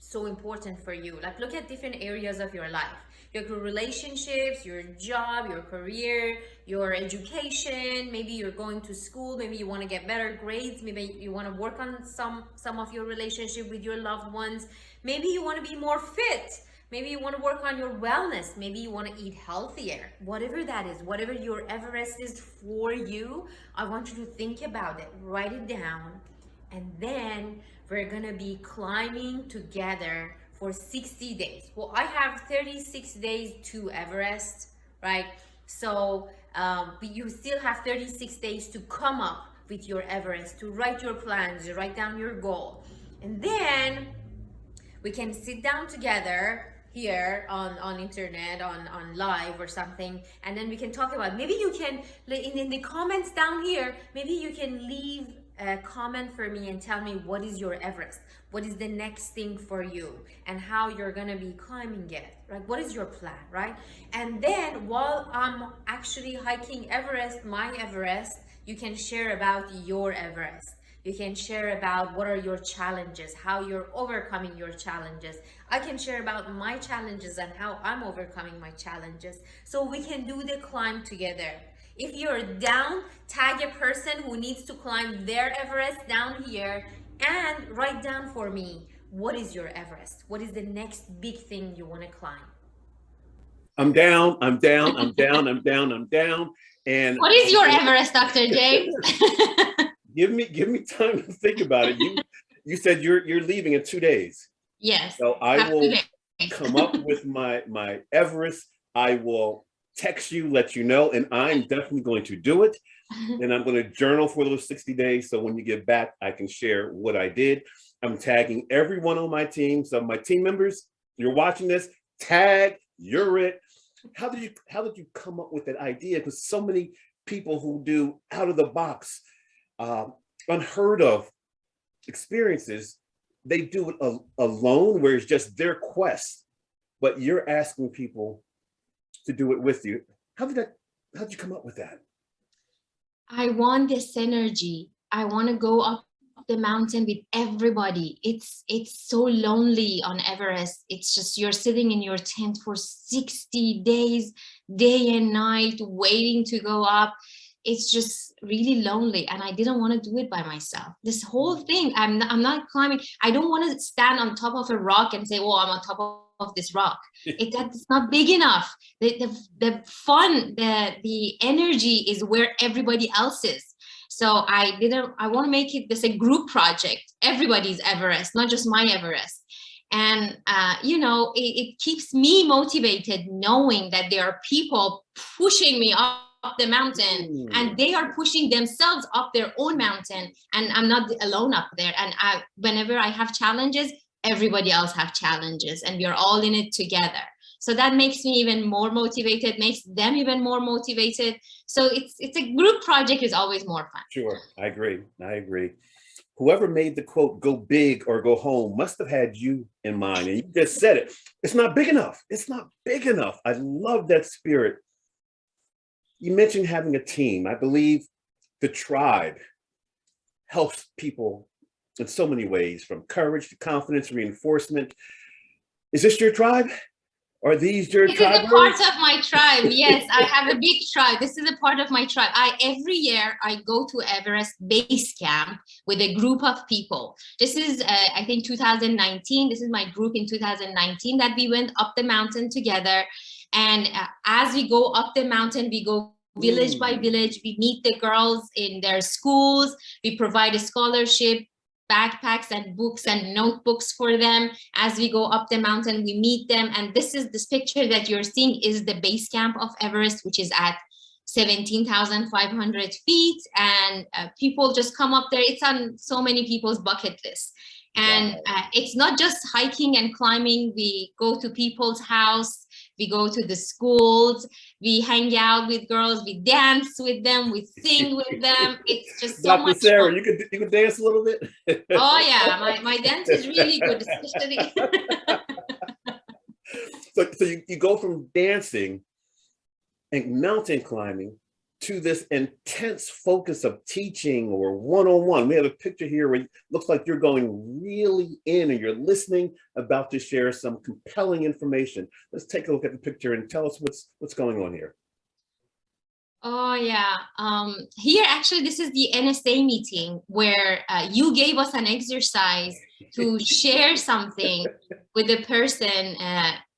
so important for you. Like, look at different areas of your life, your relationships, your job, your career, your education. Maybe you're going to school, maybe you want to get better grades, maybe you want to work on some of your relationship with your loved ones, maybe you want to be more fit, maybe you want to work on your wellness, maybe you want to eat healthier. Whatever that is, whatever your Everest is for you, I want you to think about it, write it down, and then we're gonna be climbing together for 60 days. Well, I have 36 days to Everest, right? So you still have 36 days to come up with your Everest, to write your plans, to write down your goal. And then we can sit down together here on internet, on live or something, and then we can talk about, maybe you can, in the comments down here, maybe you can leave a comment for me and tell me what is your Everest, what is the next thing for you, and how you're gonna be climbing it, right? What is your plan, right? And then while I'm actually hiking Everest, my Everest, you can share about your Everest. You can share about what are your challenges, how you're overcoming your challenges. I can share about my challenges and how I'm overcoming my challenges, so we can do the climb together. If you're down, tag a person who needs to climb their Everest down here and write down for me, what is your Everest? What is the next big thing you want to climb? I'm down, I'm down, I'm down, I'm down, I'm down. And what is your Everest, Dr. James? Give me time to think about it. You said you're leaving in 2 days. Yes. So I will come up with my Everest. I will text you, let you know, and I'm definitely going to do it. And I'm going to journal for those 60 days. So when you get back, I can share what I did. I'm tagging everyone on my team. So my team members, you're watching this, tag, you're it. How did you come up with that idea? Because so many people who do out of the box, unheard of experiences, they do it alone, where it's just their quest, but you're asking people to do it with you. How'd you come up with that? I want this synergy. I want to go up the mountain with everybody. It's so lonely on Everest. It's just, you're sitting in your tent for 60 days, day and night, waiting to go up. It's just really lonely, and I didn't want to do it by myself. This whole thing, I'm not climbing. I don't want to stand on top of a rock and say, "Oh, I'm on top of this rock." That's not big enough. The fun, the energy is where everybody else is. So I want to make it this a group project, everybody's Everest, not just my Everest. And it keeps me motivated, knowing that there are people pushing me up the mountain, and they are pushing themselves up their own mountain, and I'm not alone up there. And whenever I have challenges, everybody else have challenges, and we are all in it together. So that makes me even more motivated, makes them even more motivated. So it's a group project is always more fun. Sure, I agree. I agree. Whoever made the quote, go big or go home, must have had you in mind. And you just said it. It's not big enough. It's not big enough. I love that spirit. You mentioned having a team. I believe the tribe helps people in so many ways, from courage to confidence, reinforcement. Is this your tribe? Are these your This is tribe? a part of my tribe. Yes, I have a big tribe. This is a part of my tribe. Every year I go to Everest base camp with a group of people. This is, I think, 2019. This is my group in 2019 that we went up the mountain together. And as we go up the mountain, we go village by village. We meet the girls in their schools. We provide a scholarship, backpacks and books and notebooks for them. As we go up the mountain, we meet them. And this picture that you're seeing is the base camp of Everest, which is at 17,500 feet. And people just come up there. It's on so many people's bucket list. And it's not just hiking and climbing. We go to people's house. We go to the schools, we hang out with girls, we dance with them, we sing with them. It's just so Dr. much Sara, fun. you could dance a little bit? Oh yeah, my dance is really good, especially. So you go from dancing and mountain climbing to this intense focus of teaching or one-on-one. We have a picture here where it looks like you're going really in and you're listening, about to share some compelling information. Let's take a look at the picture and tell us what's going on here. Oh yeah, here actually this is the NSA meeting where you gave us an exercise to share something with the person.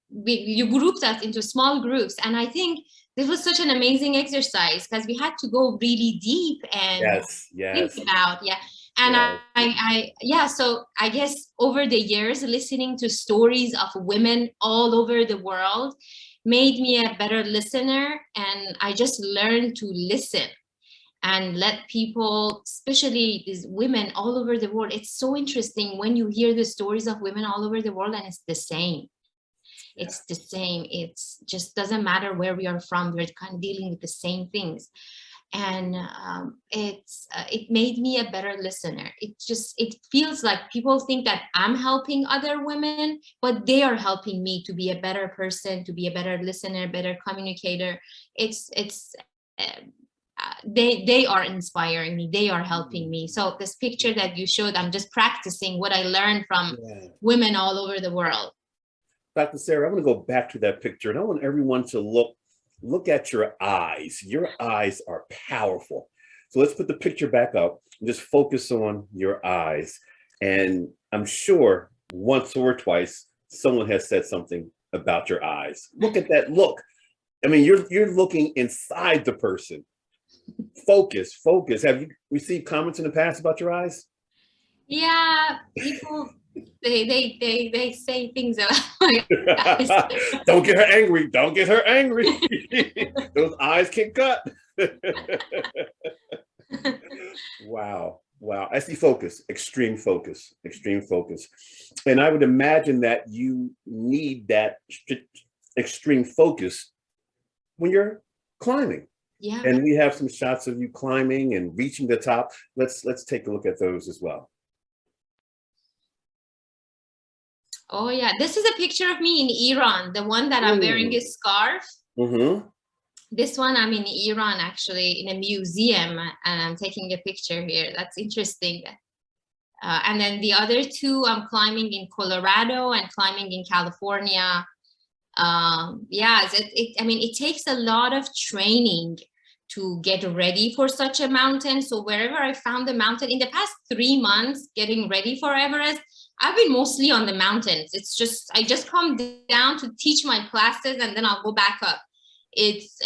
You grouped us into small groups, and I think this was such an amazing exercise because we had to go really deep and think about, and so I guess over the years, listening to stories of women all over the world made me a better listener, and I just learned to listen and let people, especially these women all over the world. It's so interesting when you hear the stories of women all over the world, and it's the same. It's the same. It's just doesn't matter where we are from. We're kind of dealing with the same things, and it made me a better listener. It feels like people think that I'm helping other women, but they are helping me to be a better person, to be a better listener, better communicator. They are inspiring me. They are helping me. So this picture that you showed, I'm just practicing what I learned from women all over the world. Dr. Sara, I want to go back to that picture, and I want everyone to look at your eyes. Your eyes are powerful. So let's put the picture back up and just focus on your eyes. And I'm sure once or twice, someone has said something about your eyes. Look at that look. I mean, you're looking inside the person. Focus. Have you received comments in the past about your eyes? Yeah, people, they say things about my eyes. Don't get her angry. Don't get her angry. Those eyes can cut. Wow. I see focus, extreme focus. And I would imagine that you need that extreme focus when you're climbing. Yeah. And we have some shots of you climbing and reaching the top. Let's take a look at those as well. Oh yeah, this is a picture of me in Iran, the one that I'm wearing a scarf. Mm-hmm. This one I'm in Iran, actually, in a museum, and I'm taking a picture here. That's interesting. And then the other two, I'm climbing in Colorado and climbing in California. It takes a lot of training to get ready for such a mountain. So wherever I found the mountain in the past 3 months, getting ready for Everest, I've been mostly on the mountains. It's just, I just come down to teach my classes and then I'll go back up. This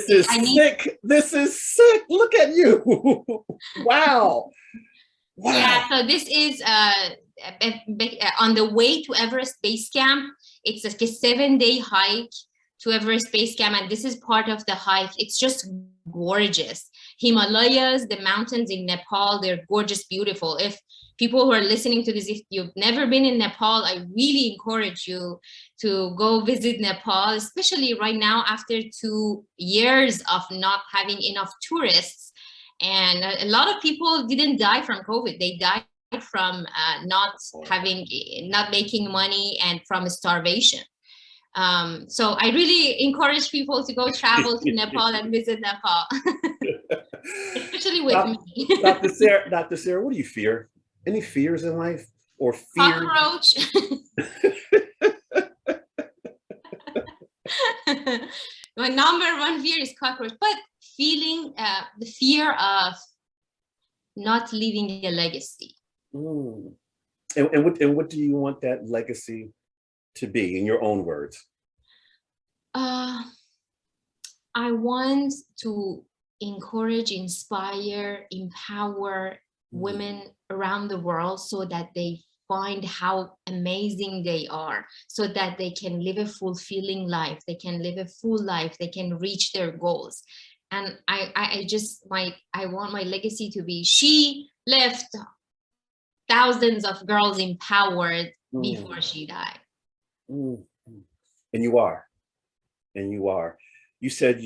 is sick. Look at you. Wow. Yeah, so this is on the way to Everest Base Camp. It's like a 7-day hike to Everest Base Camp, and this is part of the hike. It's just gorgeous. Himalayas, the mountains in Nepal, they're gorgeous, beautiful. If people who are listening to this, if you've never been in Nepal, I really encourage you to go visit Nepal, especially right now after 2 years of not having enough tourists. And a lot of people didn't die from COVID. They died from not making money and from starvation. So I really encourage people to go travel to Nepal and visit Nepal, especially with me. Dr. Sara, what do you fear? Any fears in life or fear? Cockroach. My number one fear is cockroach, but feeling the fear of not leaving a legacy. Mm. And what do you want that legacy to be, in your own words? I want to encourage, inspire, empower women around the world so that they find how amazing they are, so that they can live a fulfilling life, they can live a full life, they can reach their goals. And I want my legacy to be, she left thousands of girls empowered before she died. And you are. You said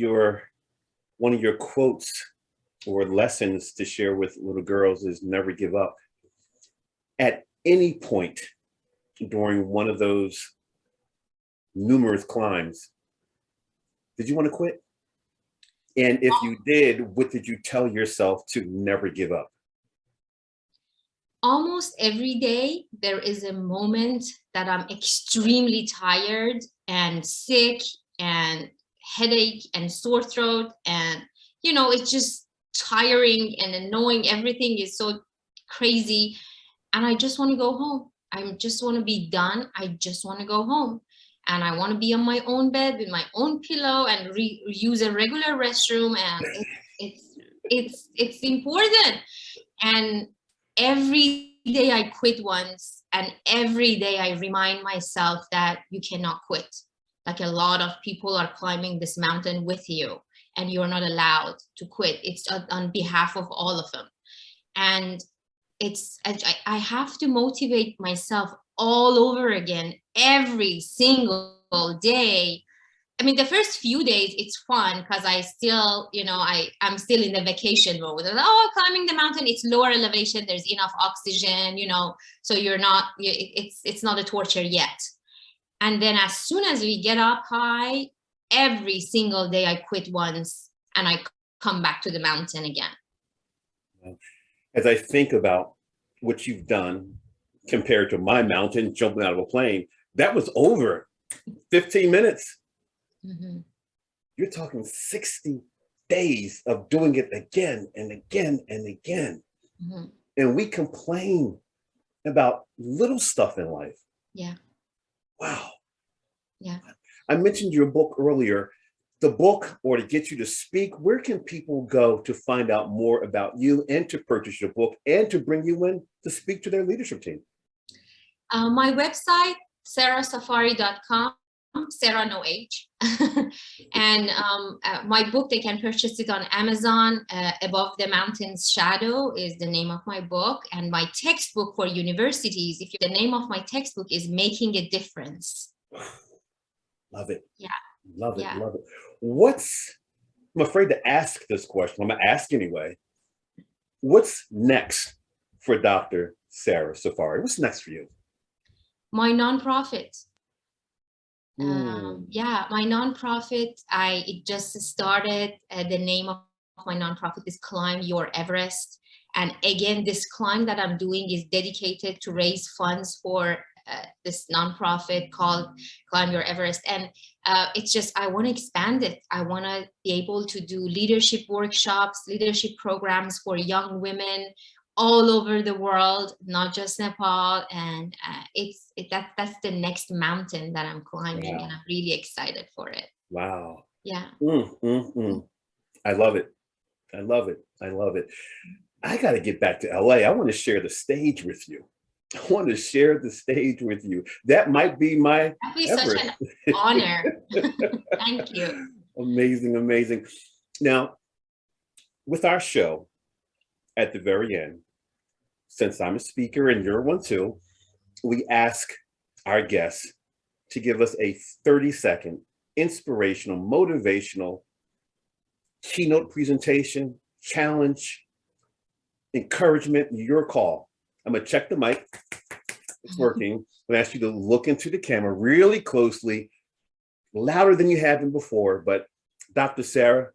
one of your quotes or lessons to share with little girls is never give up. At any point during one of those numerous climbs, did you want to quit? And if you did, what did you tell yourself to never give up? Almost every day, there is a moment that I'm extremely tired and sick and headache and sore throat. And, it's just tiring and annoying. Everything is so crazy. And I just want to go home. I just want to be done. I just want to go home. And I want to be on my own bed with my own pillow and use a regular restroom. And it's important. And every day I quit once, and every day I remind myself that you cannot quit. Like, a lot of people are climbing this mountain with you, and you're not allowed to quit. It's on behalf of all of them. And I have to motivate myself all over again every single day. I mean, the first few days, it's fun because I still, I'm still in the vacation mode. Climbing the mountain, it's lower elevation, there's enough oxygen, so you're not, it's not a torture yet. And then as soon as we get up high, every single day I quit once and I come back to the mountain again. As I think about what you've done compared to my mountain, jumping out of a plane, that was over 15 minutes. Mm-hmm. You're talking 60 days of doing it again and again and again. Mm-hmm. And we complain about little stuff in life. Yeah. Wow. Yeah. I mentioned your book earlier. The book, or to get you to speak, where can people go to find out more about you and to purchase your book and to bring you in to speak to their leadership team? My website, sarasafari.com, Sara, no H. And my book, they can purchase it on Amazon. Above the Mountain's Shadow is the name of my book. And my textbook for universities, the name of my textbook is Making a Difference. Love it. Yeah. Love it. Love it. I'm afraid to ask this question. I'm going to ask anyway. What's next for Dr. Sara Safari? What's next for you? My nonprofit. My nonprofit, it just started. The name of my nonprofit is Climb Your Everest. And again, this climb that I'm doing is dedicated to raise funds for this nonprofit called Climb Your Everest. And it's just, I want to expand it. I want to be able to do leadership workshops, leadership programs for young women all over the world, not just Nepal. And that's the next mountain that I'm climbing. Wow. And I'm really excited for it. Wow. Yeah. I love it. I love it. I love it. I got to get back to LA. I want to share the stage with you. I want to share the stage with you. That might be my That'd be Everest. Such an honor. Thank you. Amazing, amazing. Now, with our show at the very end, since I'm a speaker and you're one too, we ask our guests to give us a 30-second inspirational, motivational keynote presentation, challenge, encouragement, your call. I'm gonna check the mic. It's working. I'm gonna ask you to look into the camera really closely, louder than you have been before. But Dr. Sara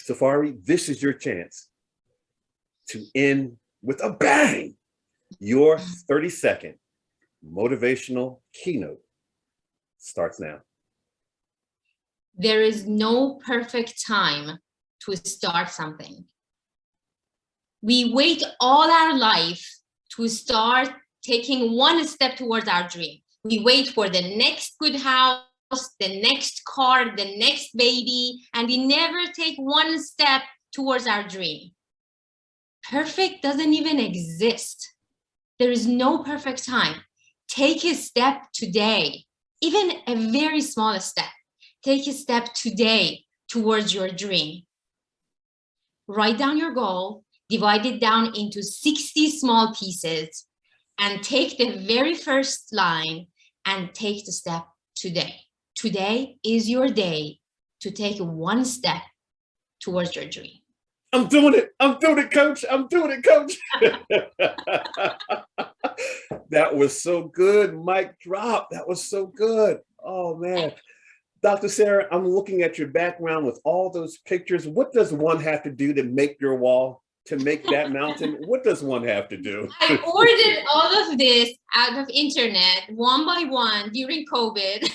Safari, this is your chance to end with a bang. Your 30-second motivational keynote starts now. There is no perfect time to start something. We wait all our life to start taking one step towards our dream. We wait for the next good house, the next car, the next baby, and we never take one step towards our dream. Perfect doesn't even exist. There is no perfect time. Take a step today, even a very small step. Take a step today towards your dream. Write down your goal, divide it down into 60 small pieces, and take the very first line and take the step today. Today is your day to take one step towards your dream. I'm doing it. I'm doing it, coach. I'm doing it, coach. That was so good. Mic drop. That was so good. Oh, man. Dr. Sara, I'm looking at your background with all those pictures. What does one have to do to make your wall, to make that mountain? What does one have to do? I ordered all of this out of internet one by one during COVID.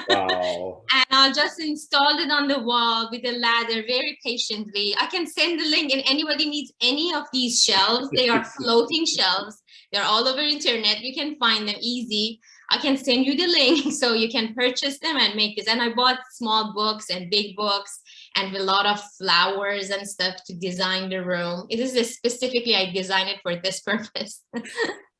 Wow. And I just installed it on the wall with a ladder very patiently. I can send the link, and anybody needs any of these shelves. They are floating shelves. They're all over internet. You can find them easy. I can send you the link so you can purchase them and make this. And I bought small books and big books and a lot of flowers and stuff to design the room. It is specifically, I designed it for this purpose.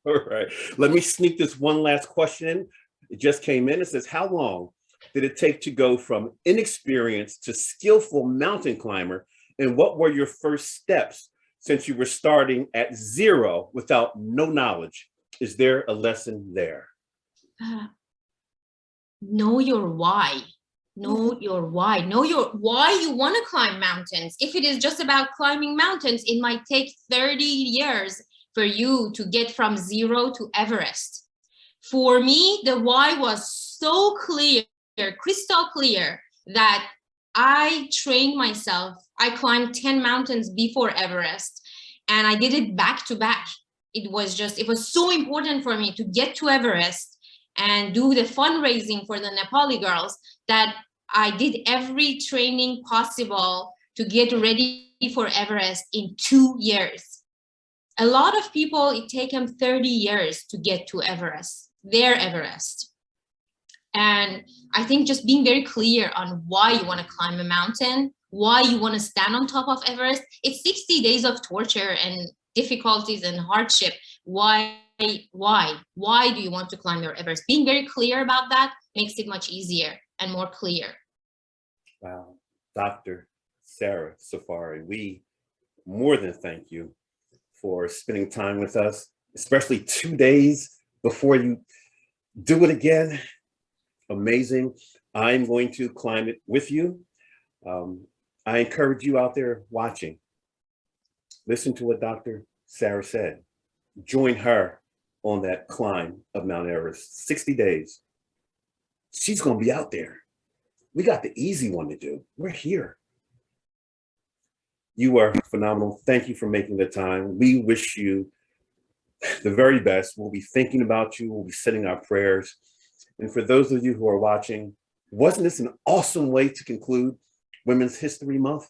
All right. Let me sneak this one last question in. It just came in. It says, how long did it take to go from inexperienced to skillful mountain climber? And what were your first steps since you were starting at zero without no knowledge? Is there a lesson there? Know your why. Know your why. Know your why you want to climb mountains. If it is just about climbing mountains, it might take 30 years for you to get from zero to Everest. For me, the why was so clear, crystal clear, that I trained myself. I climbed 10 mountains before Everest, and I did it back to back. It was so important for me to get to Everest and do the fundraising for the Nepali girls that I did every training possible to get ready for Everest in 2 years. A lot of people, it takes them 30 years to get to Everest, their Everest. And I think just being very clear on why you want to climb a mountain, why you want to stand on top of Everest. It's 60 days of torture and difficulties and hardship. Why do you want to climb your Everest? Being very clear about that makes it much easier and more clear. Wow. Dr. Sara Safari, we more than thank you for spending time with us, especially 2 days before you do it again. Amazing. I'm going to climb it with you. I encourage you out there watching. Listen to what Dr. Sara said. Join her on that climb of Mount Everest, 60 days. She's going to be out there. We got the easy one to do. We're here. You are phenomenal. Thank you for making the time. We wish you the very best. We'll be thinking about you. We'll be sending our prayers. And for those of you who are watching, wasn't this an awesome way to conclude Women's History Month?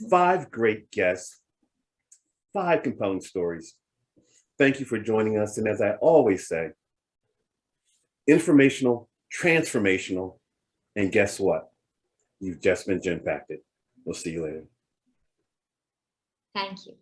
5 great guests, 5 compelling stories. Thank you for joining us. And as I always say, informational, transformational, and guess what? You've just been impacted. We'll see you later. Thank you.